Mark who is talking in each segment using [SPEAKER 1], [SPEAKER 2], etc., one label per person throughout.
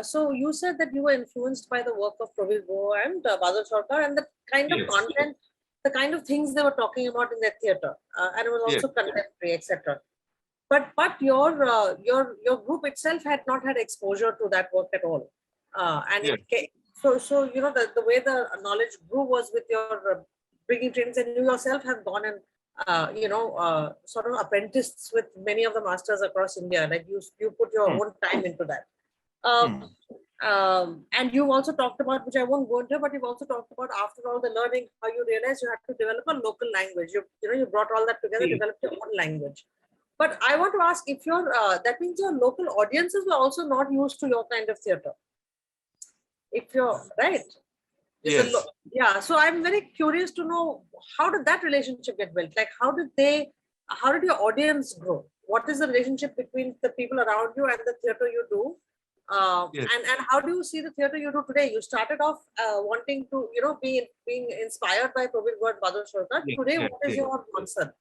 [SPEAKER 1] so you said that you were influenced by the work of Prabir Guha and Badal Sarkar and the kind of
[SPEAKER 2] Yes.
[SPEAKER 1] content, the kind of things they were talking about in their theatre, and it was also contemporary, etc. But your group itself had not had exposure to that work at all, so the way the knowledge grew was with your bringing trainings, and you yourself have gone and sort of apprenticed with many of the masters across India. Like you put your own time into that. And you also talked about, which I won't go into, but you've also talked about after all the learning, how you realized you had to develop a local language. You brought all that together, developed your own language. But I want to ask if that means your local audiences were also not used to your kind of theatre. If you're right.
[SPEAKER 2] Yes.
[SPEAKER 1] So I'm very curious to know, how did that relationship get built? Like, how did your audience grow? What is the relationship between the people around you and the theatre you do? And how do you see the theatre you do today? You started off wanting to, being inspired by Prabir Guha and Badal Sarkar. Today, what is your concern?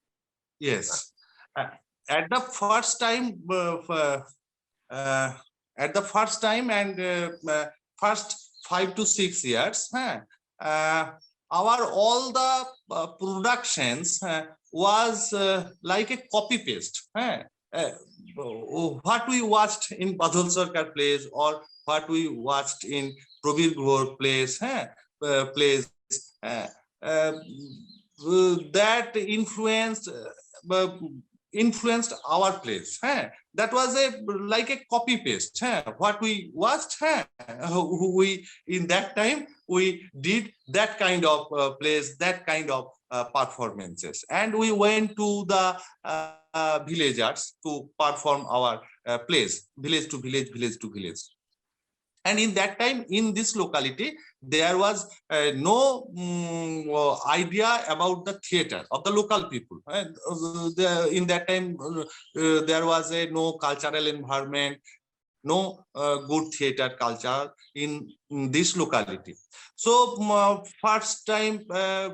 [SPEAKER 2] Yes. At the first time, and first 5 to 6 years, all the productions was like a copy paste. What we watched in Badal Sarkar plays or what we watched in Prabir Guha plays, that influenced our plays. That was like a copy paste. What we watched, we in that time we did that kind of plays, that kind of performances, and we went to the villagers to perform our plays, village to village, village to village. And in that time, in this locality, there was no idea about the theatre of the local people. In that time, there was no cultural environment, no good theatre culture in this locality. So first time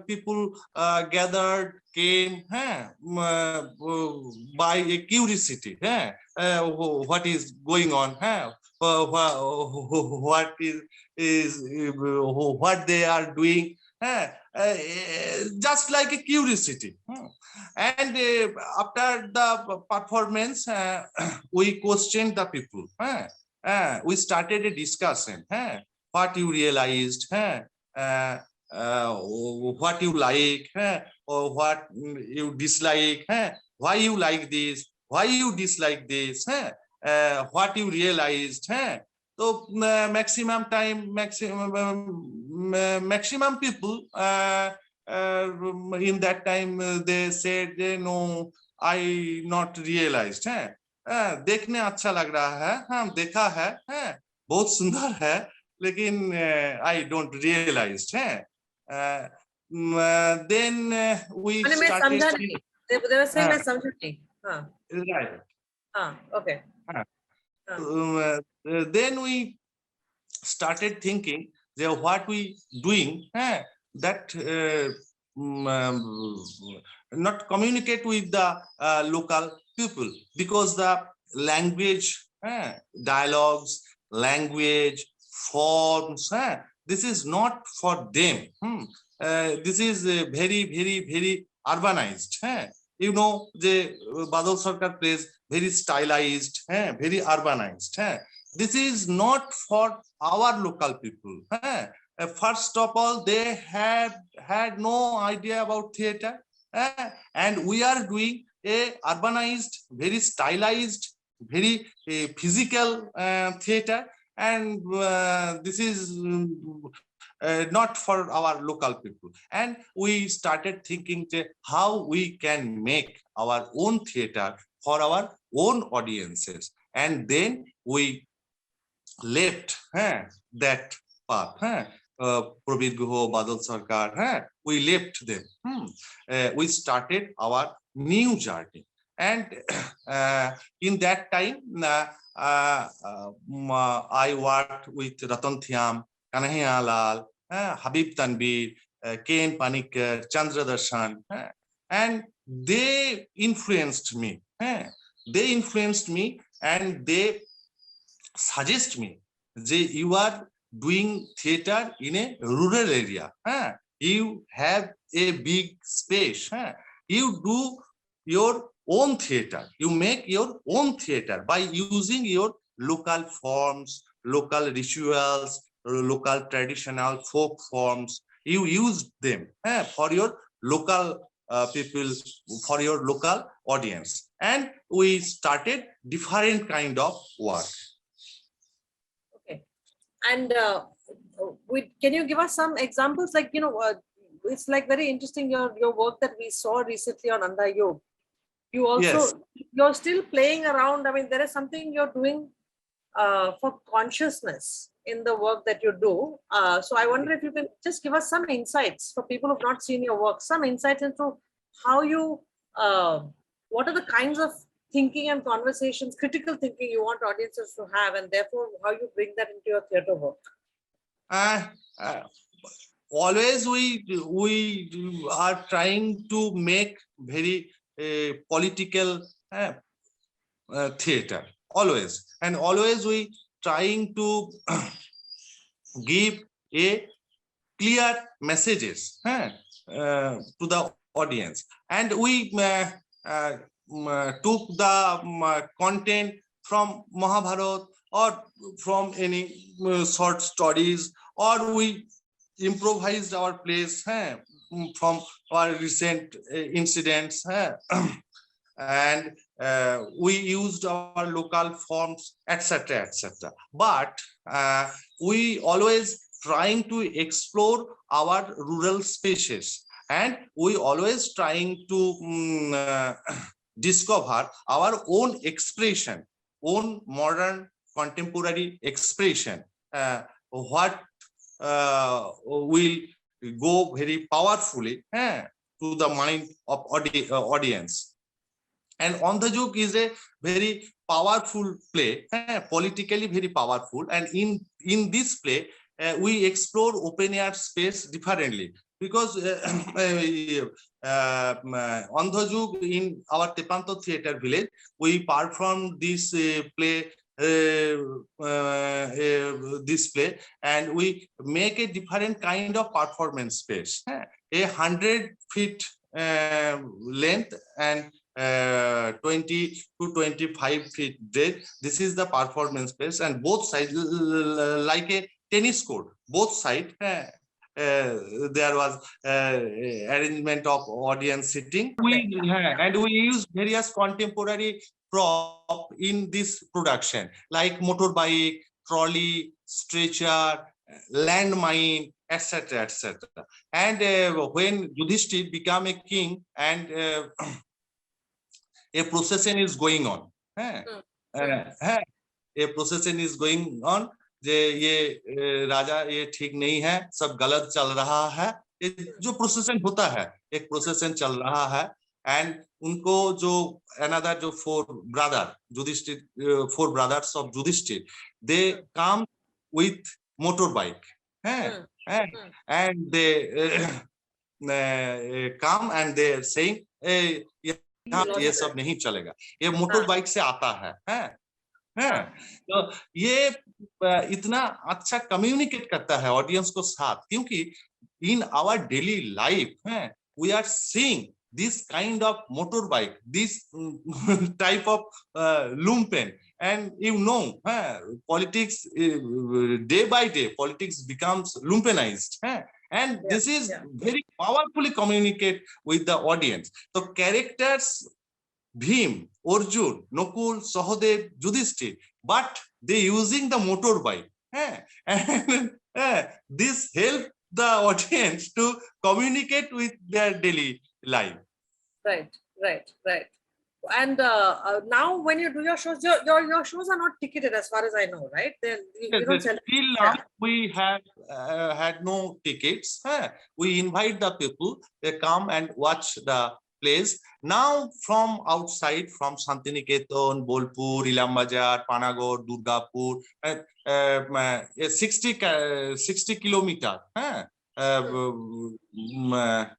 [SPEAKER 2] people gathered, came by a curiosity. What is going on? What they are doing? Just like a curiosity. And after the performance, we questioned the people. We started a discussion. What you realized, what you like, or what you dislike, why you like this, why you dislike this, what you realized. So maximum time, maximum people in that time they said no, I not realized. देखने अच्छा लग रहा है, हाँ देखा है, बहुत सुंदर है, लेकिन I don't realized. Then we started.
[SPEAKER 1] They were saying मैं समझा नहीं.
[SPEAKER 2] Right.
[SPEAKER 1] Okay.
[SPEAKER 2] Then we started thinking that what we doing, that not communicate with the local people, because the language, dialogues, language, forms, this is not for them. This is very, very, very urbanized. You know, the Badal Sarkar plays very stylized, very urbanized. This is not for our local people. First of all, they had no idea about theatre, and we are doing a urbanized, very stylized, very physical theatre, and this is not for our local people. And we started thinking how we can make our own theatre for our own audiences, and then we left that path. Prabir Guha, Badal Sarkar, we left them. We started our new journey, and in that time I worked with Ratan Thyam, Kanhaiya Lal, Habib Tanvir, Ken Panikkar, Chandra Darshan, and they influenced me. They influenced me, and they suggest me that you are doing theater in a rural area. You have a big space. You do your own theater. You make your own theater by using your local forms, local rituals, local traditional folk forms. You use them for your local people, for your local audience. And we started different kind of work.
[SPEAKER 1] Okay. And can you give us some examples? Like, it's like very interesting, your work that we saw recently on Andha Yog. You also,
[SPEAKER 2] Yes.
[SPEAKER 1] you're still playing around. I mean, there is something you're doing for consciousness in the work that you do. So I wonder if you can just give us some insights for people who've not seen your work, some insights into how you, what are the kinds of thinking and conversations, critical thinking you want audiences to have, and therefore how you bring that into your theatre work.
[SPEAKER 2] Always we are trying to make very political theater, always, and always we trying to give a clear messages to the audience, and we took the content from Mahabharata or from any short stories, or we improvised our plays from our recent incidents, and we used our local forms, etc., etc. But we always trying to explore our rural spaces, and we always trying to discover our own expression, own modern contemporary expression, what will go very powerfully to the mind of audience. And On the Joke is a very powerful play, politically very powerful. And in this play, we explore open air space differently, because on the Joke in our Tepantar theater village, we performed this play. This play, and we make a different kind of performance space, a 100 feet length and 20 to 25 feet breadth. This is the performance space, and both sides, like a tennis court, both sides there was arrangement of audience sitting. And we use various contemporary prop in this production, like motorbike, trolley, stretcher, landmine, etc., etc. And when Yudhishthir became a king, and a procession is going on, a procession is going on, ये राजा ये ठीक नहीं है, सब गलत चल रहा है, जो प्रोसेशन होता है, एक प्रोसेशन चल रहा है. एंड उनको जो another जो four brothers of Yudhishthir, they come with motorbike, and they come and they are saying, ये सब नहीं चलेगा, ये मोटर बाइक से आता है. तो ये इतना अच्छा कम्युनिकेट करता है ऑडियंस को साथ, क्योंकि in our daily life we are seeing this kind of motorbike, this type of lumpen, and politics, day by day politics becomes lumpenized, and this is very powerfully communicate with the audience. So characters Bhim, Arjun, Nakul, Sahadev, Yudhishthir, but they using the motorbike, and this help the audience to communicate with their daily life. Right.
[SPEAKER 1] And now, when you do your shows, your shows are not ticketed, as far as I know, right? You don't sell.
[SPEAKER 2] Till now, we have had no tickets. We invite the people; they come and watch the plays. Now, from outside, from Santiniketan, Bolpur, Ilam Bazar, Panagarh, Durgapur, 60 kilometer,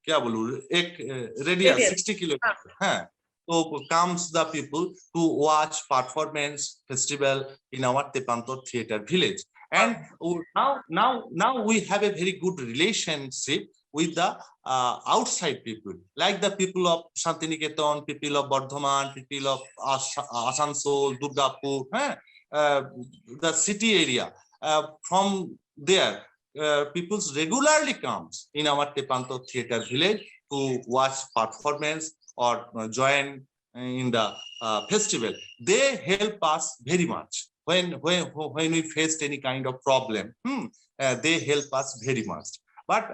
[SPEAKER 2] क्या बोलूं, एक radius 60 kilometre, So comes the people to watch performance festival in our Tepantar theater village. And now we have a very good relationship with the outside people, like the people of Shantiniketan, people of Bardhaman, people of Asansol, Durgapur, the city area. From there, people regularly comes in our Tepantar theater village to watch performance or join in the festival. They help us very much when we faced any kind of problem. They help us very much. But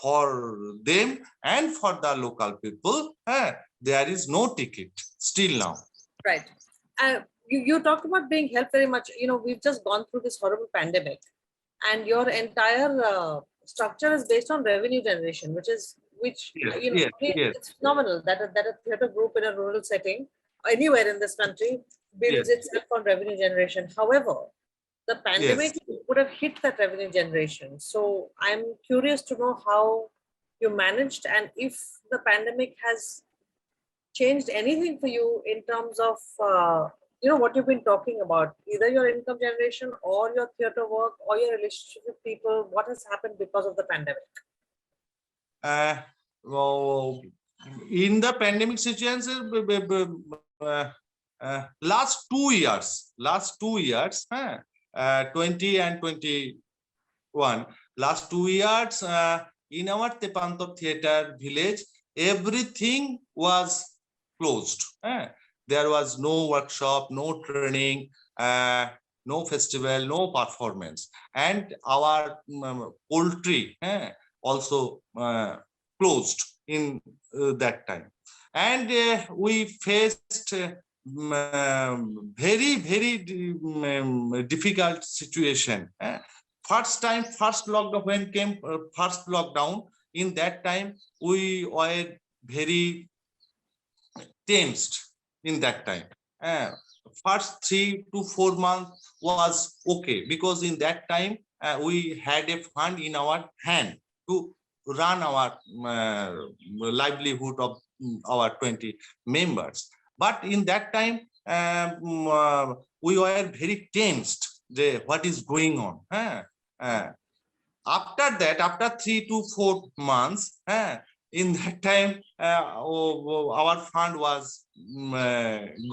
[SPEAKER 2] for them and for the local people, there is no ticket still now.
[SPEAKER 1] Right. You talked about being helped very much. We've just gone through this horrible pandemic, and your entire structure is based on revenue generation, which
[SPEAKER 2] Yes.
[SPEAKER 1] it's phenomenal that a theatre group in a rural setting, anywhere in this country, builds itself on revenue generation. However, the pandemic would have hit that revenue generation. So I'm curious to know how you managed, and if the pandemic has changed anything for you in terms of what you've been talking about, either your income generation or your theatre work or your relationship with people. What has happened because of the pandemic?
[SPEAKER 2] Well, in the pandemic situation, last 2 years, 20 and 21, last 2 years, in our Tepantar theater village, everything was closed. There was no workshop, no training, no festival, no performance, and our poultry also closed in that time. And we faced very difficult situation. First lockdown, when came first lockdown, in that time we were very tensed in that time. First 3 to 4 months was okay, because in that time we had a fund in our hand to run our livelihood of our 20 members. But in that time we were very tensed. What is going on? After that, after 3 to 4 months, in that time our fund was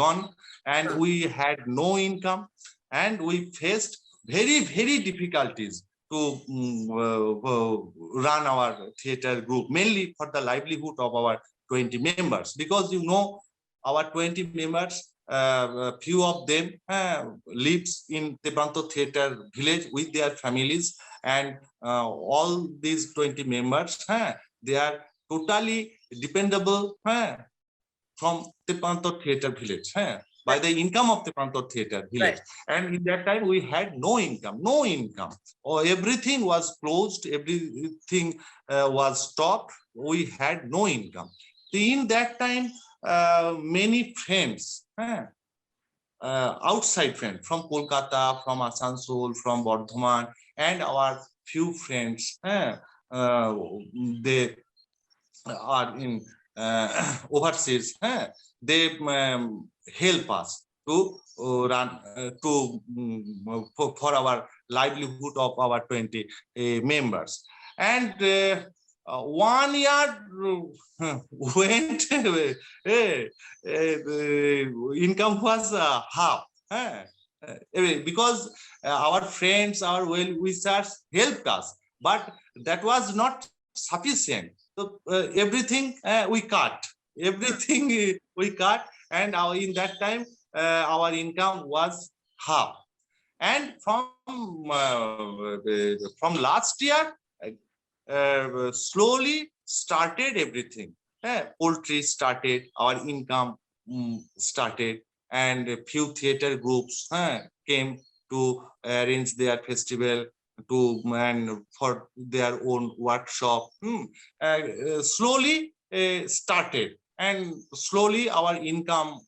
[SPEAKER 2] gone, and we had no income, and we faced very difficulties to run our theater group, mainly for the livelihood of our 20 members, because our 20 members, few of them lives in Tepantar theater village with their families, and all these 20 members, they are totally dependable from Tepantar theater village, by the income of Tepantar theater village. Right. And in that time we had no income. Everything was closed, everything was stopped. We had no income. In that time, many friends, outside friends from Kolkata, from Asansol, from Bardhaman, and our few friends, they are in overseas, they help us to run for our livelihood of our 20 members. And 1 year went, income was half, because our friends, our well-wishers helped us, but that was not sufficient. So everything we cut, and in that time our income was half. And from last year, slowly started everything. Poultry started, our income started, and a few theater groups came to arrange their festival and for their own workshop. Slowly started, and slowly our income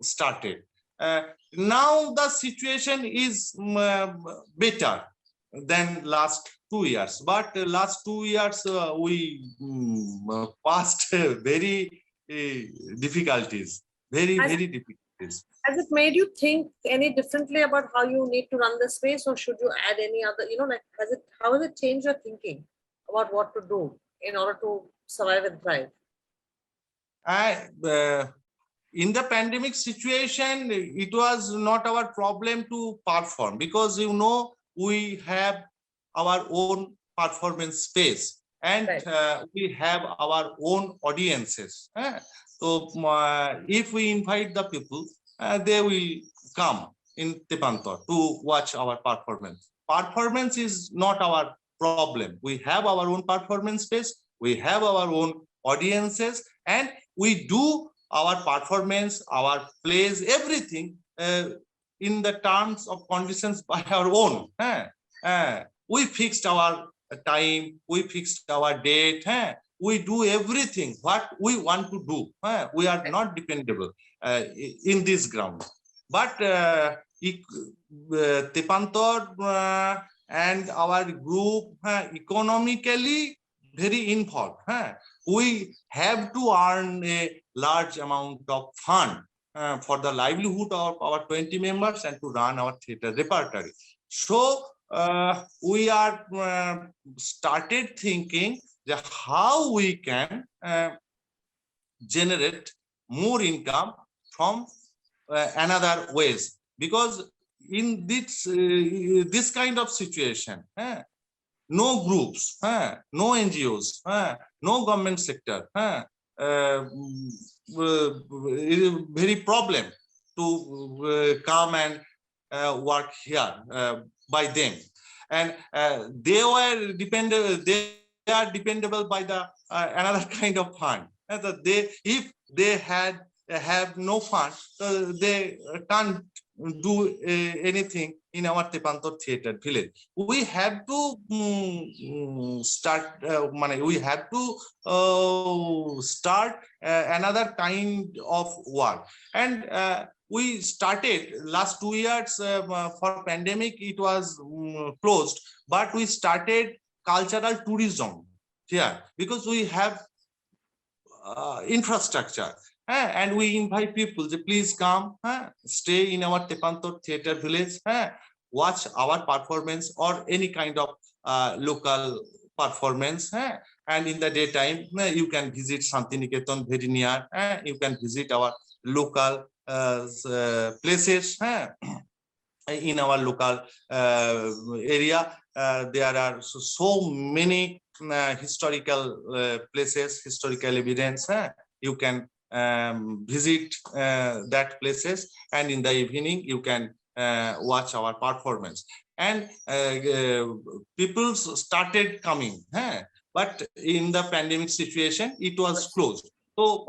[SPEAKER 2] started. Now the situation is better than last 2 years. But last 2 years we passed very difficulties, very
[SPEAKER 1] Has,
[SPEAKER 2] difficulties.
[SPEAKER 1] has it made you think any differently about how you need to run the space, or should you add any other, like, how has it changed your thinking about what to do in order to survive and thrive?
[SPEAKER 2] In the pandemic situation, it was not our problem to perform, because we have our own performance space, and
[SPEAKER 1] Right.
[SPEAKER 2] we have our own audiences. So if we invite the people, they will come in Tepantar to watch our performance. Performance is not our problem. We have our own performance space, we have our own audiences, and we do our performance, our plays, everything in the terms of conditions by our own. We fixed our time, we fixed our date, we do everything what we want to do. We are not dependable in this ground. But Tepantar and our group economically very involved. We have to earn a large amount of fund for the livelihood of our 20 members and to run our theater repertory. So we are started thinking how we can generate more income from another ways, because in this kind of situation, no groups, no NGOs, no government sector, very problem to come and work here by them, and they are dependable by the another kind of fund. If they have no fund, they can't do anything in our Tepantar theater village. We have to start. We have to start another kind of work, and we started last 2 years for pandemic. It was closed, but we started cultural tourism here because we have infrastructure. And we invite people to please come, stay in our Tepantar theater village, watch our performance or any kind of local performance. And in the daytime, you can visit Santiniketan very near. You can visit our local places. In our local area, there are so many historical places, historical evidence. You can visit that places, and in the evening you can watch our performance. And people started coming, but in the pandemic situation it was closed. So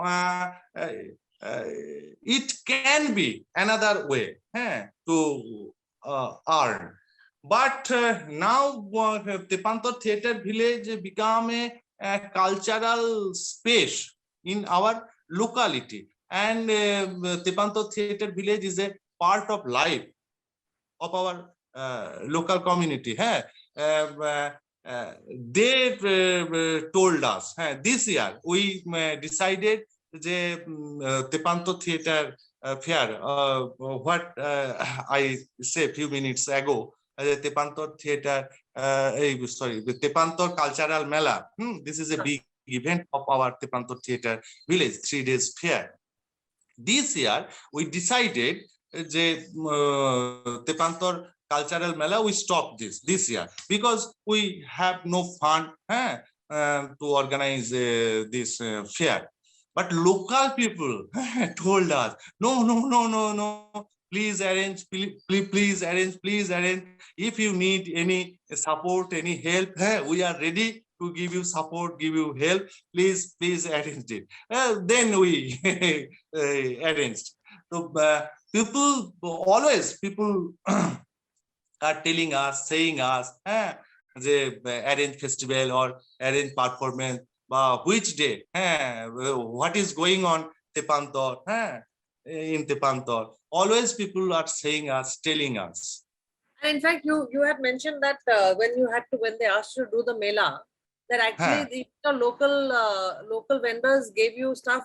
[SPEAKER 2] it can be another way to earn. But now Tepantar theater village become a cultural space in our locality, and Tepantar theater village is a part of life of our local community. They told us this year we decided the Tepantar theater fair, what I said a few minutes ago, the Tepantar theater, the Tepantar cultural mela. This is a big event of our Tepantar theater village, 3 days fair. This year we decided the Tepantar cultural mela, we stop this year because we have no fund to organize this fair. But local people told us, no, please arrange, please arrange. If you need any support, any help, we are ready to give you support, give you help. Please arrange it. Then we arranged. So people are telling us, saying us, the arrange festival or arrange performance, which day, what is going on Tepantar, in Tepantar. Always people are saying us, telling us.
[SPEAKER 1] in fact, you had mentioned that when they asked you to do the mela, that actually the local vendors gave you stuff,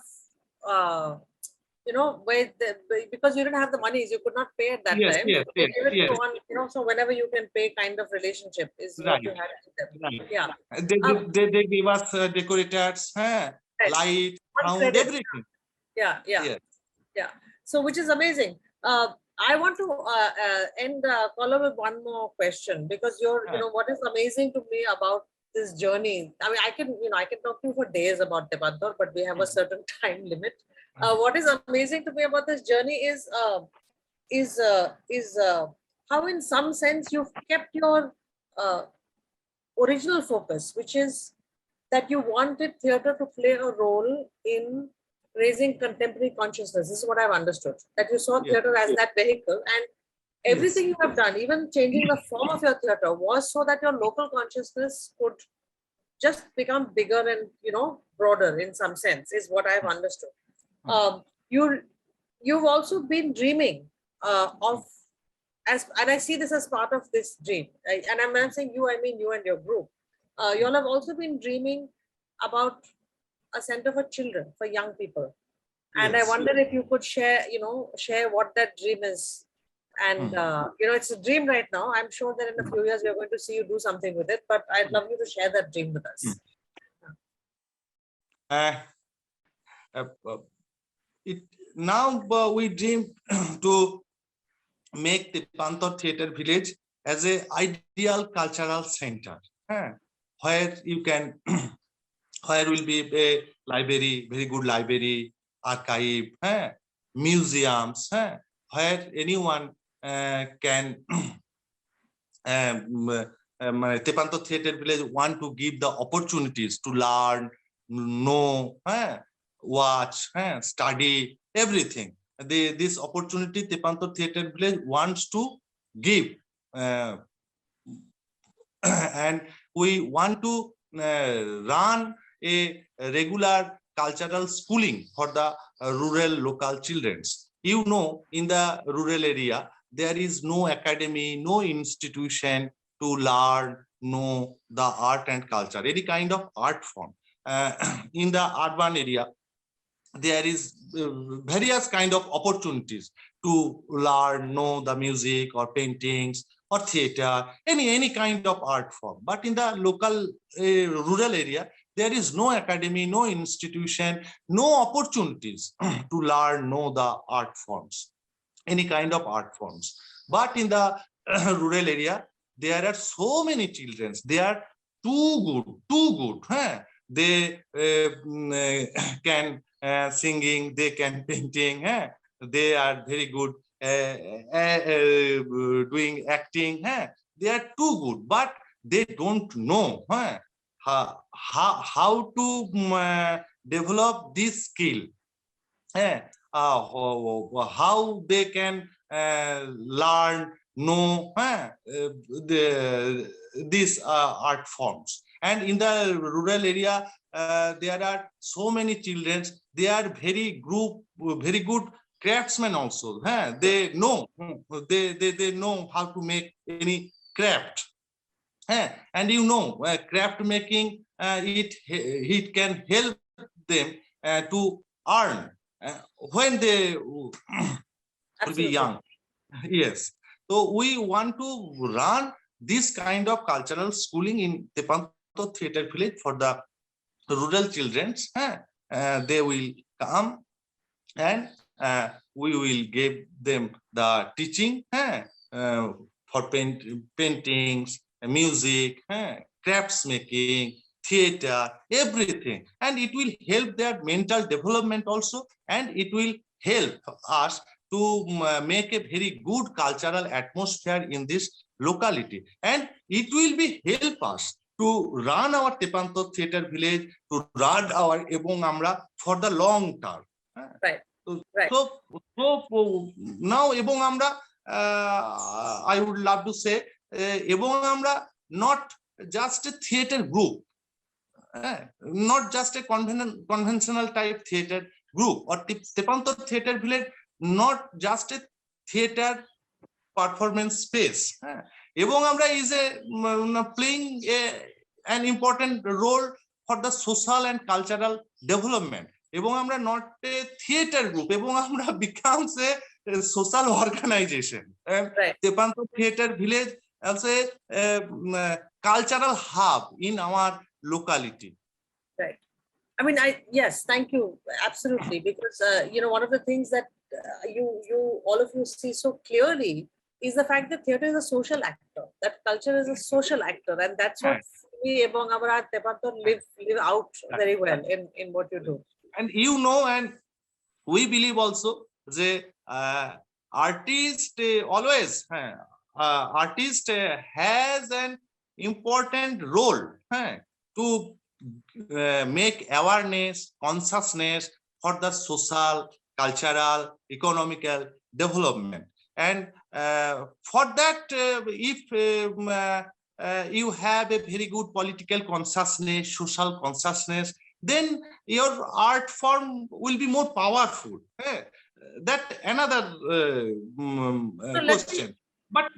[SPEAKER 1] because you didn't have the monies, you could not pay at that
[SPEAKER 2] Yes,
[SPEAKER 1] time.
[SPEAKER 2] yes,
[SPEAKER 1] So they
[SPEAKER 2] yes,
[SPEAKER 1] gave it
[SPEAKER 2] yes.
[SPEAKER 1] to one, so whenever you can pay kind of relationship is what
[SPEAKER 2] Right.
[SPEAKER 1] you had with them.
[SPEAKER 2] Right.
[SPEAKER 1] Yeah.
[SPEAKER 2] They give us decorators,
[SPEAKER 1] Right.
[SPEAKER 2] light,
[SPEAKER 1] One
[SPEAKER 2] sound,
[SPEAKER 1] credit.
[SPEAKER 2] everything.
[SPEAKER 1] Yeah.
[SPEAKER 2] Yes.
[SPEAKER 1] So, which is amazing. I want to end Kallol with one more question, because what is amazing to me about this journey. I mean, I can talk to you for days about Tepantar, but we have a certain time limit. What is amazing to me about this journey is how, in some sense, you've kept your uh, original focus, which is that you wanted theatre to play a role in raising contemporary consciousness. This is what I've understood. That you saw theatre as that vehicle, and everything you have done, even changing the form of your theatre, was so that your local consciousness could just become bigger and broader in some sense. Is what I've understood. Um, you you've also been dreaming of, and I see this as part of this dream. And when I'm saying you, I mean you and your group. You all have also been dreaming about a center for children, for young people. And I wonder if you could share what that dream is. And it's a dream right now. I'm sure that in a few years we're going to see you do something with it. But I'd love you to share that dream with us.
[SPEAKER 2] Now we dream to make the Tepantar Theatre Village as an ideal cultural center, where you can, where will be a library, very good library, archive, museums, where anyone can, Tepantar Theatre Village want to give the opportunities to learn, know, watch, study, everything. This opportunity Tepantar Theatre Village wants to give, and we want to run a regular cultural schooling for the rural local children. In the rural area, there is no academy, no institution to learn, know the art and culture, any kind of art form. In the urban area, there is various kind of opportunities to learn, know the music or paintings or theater, any kind of art form. But in the local rural area, there is no academy, no institution, no opportunities to learn, know the art forms, any kind of art forms. But in the rural area, there are so many children. They are too good. They can singing, they can painting, they are very good doing acting, they are too good, but they don't know how to develop this skill, how they can learn, know these art forms. And in the rural area, there are so many children. They are very good craftsmen also. They know they know how to make any craft. And craft making, it can help them to earn when they will be young. Yes. So we want to run this kind of cultural schooling in Tepantar Theatre Village for the rural children. They will come and we will give them the teaching for paintings, music, crafts making, theater, everything. And it will help their mental development also, and it will help us to make a very good cultural atmosphere in this locality. And it will be help us to run our Tepantar Theatre Village, to run our Ebong Amra for the long term.
[SPEAKER 1] Right.
[SPEAKER 2] So now Ebong Amra, I would love to say, Ebong Amra not just a theatre group, not just a conventional type theatre group, or Tepantar Theatre Village not just a theatre performance space. Ebong Amra is playing an important role for the social and cultural development. Ebong Amra not a theater group. Ebong Amra becomes a social organization.
[SPEAKER 1] Right.
[SPEAKER 2] Tepantar Theatre Village also a cultural hub in our locality.
[SPEAKER 1] Right. I mean, yes, thank you, absolutely, because one of the things that all of you see so clearly is the fact that theatre is a social actor. That culture is a social actor, and that's what we Ebong Amra and Tepantar live out very well in what you do.
[SPEAKER 2] And and we believe also the artist always artist has an important role to make awareness, consciousness for the social, cultural, economical development. And for that, if you have a very good political consciousness, social consciousness, then your art form will be more powerful. That another question. But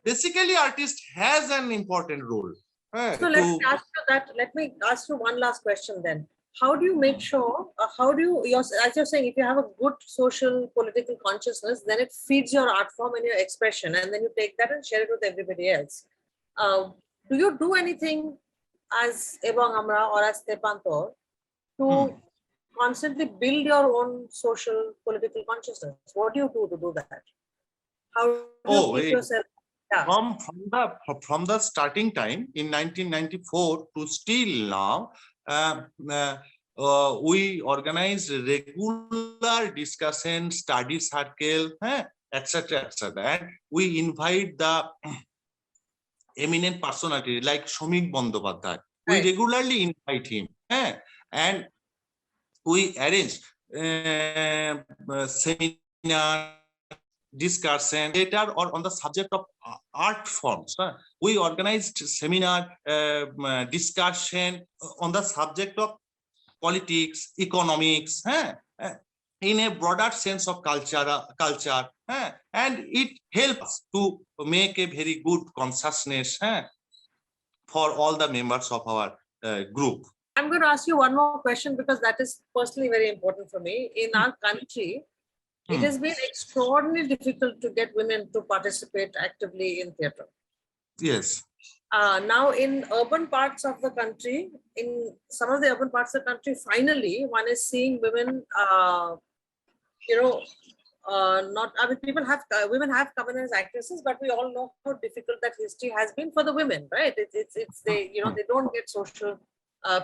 [SPEAKER 2] basically, artist has an important role.
[SPEAKER 1] So let me ask you one last question then. How do you make sure, as you're saying, if you have a good social political consciousness, then it feeds your art form and your expression, and then you take that and share it with everybody else. Do you do anything as Ebong Amra or as Tepantar to constantly build your own social political consciousness? What do you do to do that? How do you keep yourself? Yeah.
[SPEAKER 2] From the starting time in 1994 to still now, we organize regular discussion, study circle, etc., etc. And we invite the eminent personality like Shomik Bandyopadhyay. We regularly invite him, and we arrange seminar, discussion later or on the subject of art forms. We organized seminar, discussion on the subject of politics, economics, in a broader sense of culture, and it helps to make a very good consciousness for all the members of our group.
[SPEAKER 1] I'm going to ask you one more question because that is personally very important for me. In our country, it has been extraordinarily difficult to get women to participate actively in theatre.
[SPEAKER 2] Yes.
[SPEAKER 1] Now, in urban parts of the country, in some of the urban parts of the country, finally, one is seeing women, women have come in as actresses, but we all know how difficult that history has been for the women, right? They don't get social.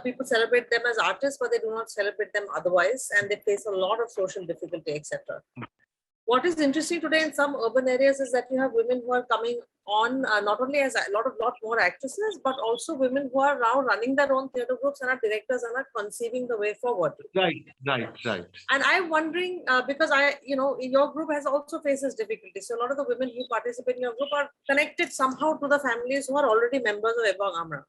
[SPEAKER 1] People celebrate them as artists, but they do not celebrate them otherwise, and they face a lot of social difficulty, etc. What is interesting today in some urban areas is that you have women who are coming on not only as a lot more actresses, but also women who are now running their own theatre groups and are directors and are conceiving the way forward.
[SPEAKER 2] Right.
[SPEAKER 1] And I'm wondering, because your group has also faces difficulties. So a lot of the women who participate in your group are connected somehow to the families who are already members of Ebong Amra.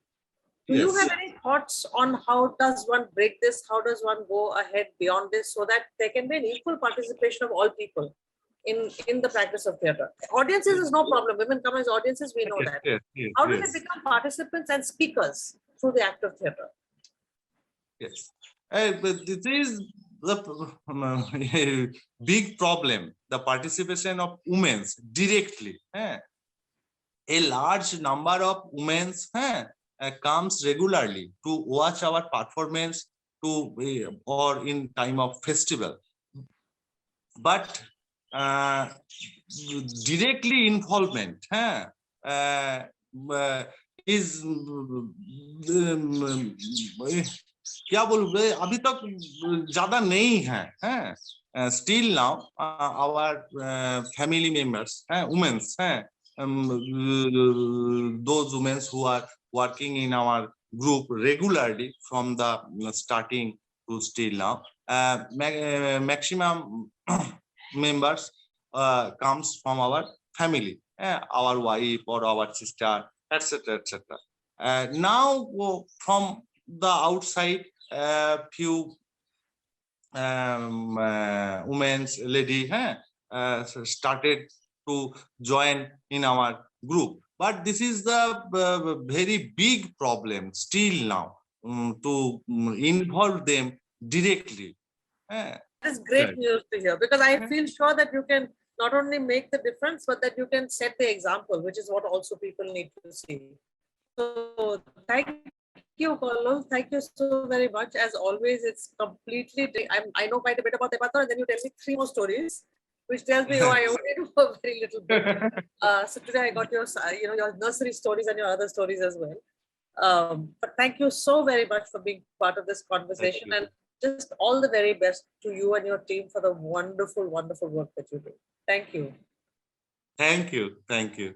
[SPEAKER 1] Do you have any thoughts on how does one break this? How does one go ahead beyond this so that there can be an equal participation of all people in the practice of theatre? Audiences is no problem. Women come as audiences, we know that. How do they become participants and speakers through the act of theatre?
[SPEAKER 2] Yes. But this is the big problem, the participation of women directly. A large number of women comes regularly to watch our performance or in time of festival, but directly involvement is क्या बोलूं अभी तक ज्यादा नहीं है still now our family members women those women who are working in our group regularly from the starting to still now, maximum members comes from our family, our wife or our sister, etc., etc. Now from the outside, few women's lady started to join in our group. But this is the very big problem still now, to involve them directly.
[SPEAKER 1] That is great
[SPEAKER 2] Right.
[SPEAKER 1] news to hear, because I feel sure that you can not only make the difference, but that you can set the example, which is what also people need to see. So thank you, Kallol. Thank you so very much. As always, it's completely, I know quite a bit about Tepantar, and then you tell me 3 more stories, which tells me, oh, I only know a very little bit. So today I got your, your nursery stories and your other stories as well. But thank you so very much for being part of this conversation, and just all the very best to you and your team for the wonderful, wonderful work that you do. Thank you.
[SPEAKER 2] Thank you. Thank you.